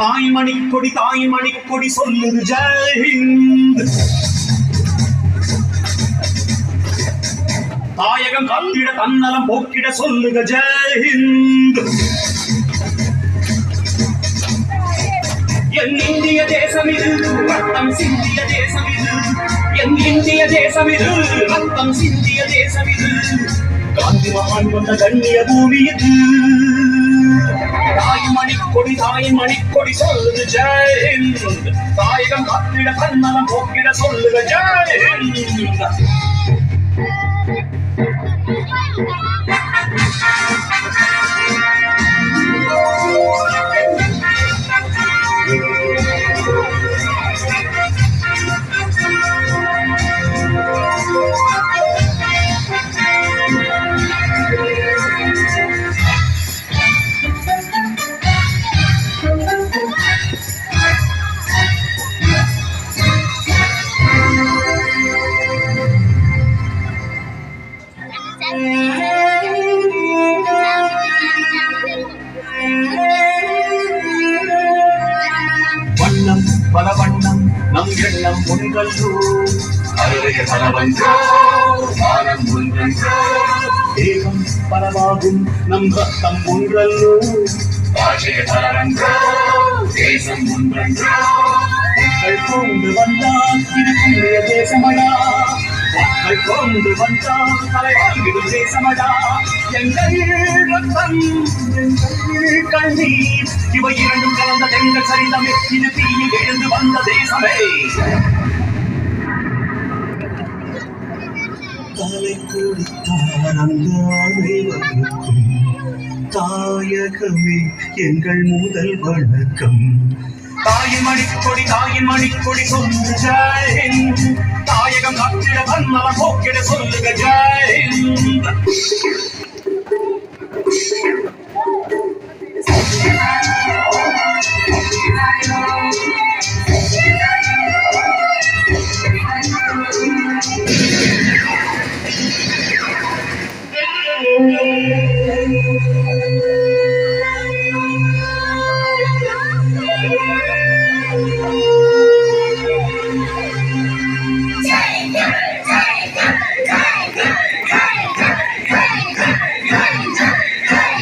தாய் மணிக்கொடி சொல்லுது ஜெய் ஹிந்த். தாயகம் காத்திட தன்னலம் போக்கிட சொல்லுக ஜெய் ஹிந்த். என் இந்திய தேசம் இது ரத்தம் சிந்திய தேசம் இது. என் இந்திய தேசம் இது ரத்தம் சிந்திய தேசம் இது. காந்தி மகான் கொண்ட கண்ணிய பூமி இது. தாய் மணிக்கொடி சொல்லுது ஜெய் ஹிந்த். தாயகம் காத்திட தன்னலம் போக்கிட சொல்லுக ஜெய் ஹிந்த். வண்ணம் பல வண்ணம் நம் எண்ணம் ஒன்றல்லோ. அருளைய பலவன்றோ வானம் ஒன்றன்றோ. தேகம் பலவாகும் நம் ரத்தம் ஒன்றல்லோ. பாஷைய பலவன்றோ தேசம் ஒன்றன்றோ. மக்கள் கொண்டு வந்தான் இது புதிய தேசமடா. மக்கள் கொண்டு வந்தான் தலைவாழ்விடும் தேசமடா. எங்கள் ரத்தம் எங்கள் கண்ணீர் இவை இரண்டும் கலந்த தெங்கள் சரிதமே. இது தீயில் எழுந்து வந்த தேசமே. தலை கொடுத்தார் அந்த அனைவருக்கும் தாயகமே எங்கள் முதல் வணக்கம். தாயின் மணிக்கொடி சொல்லுக ஜெய் ஹிந்த். தாயகம் காத்திட தன்னலம் போக்கிட சொல்லுக ஜெய் ஹிந்த்.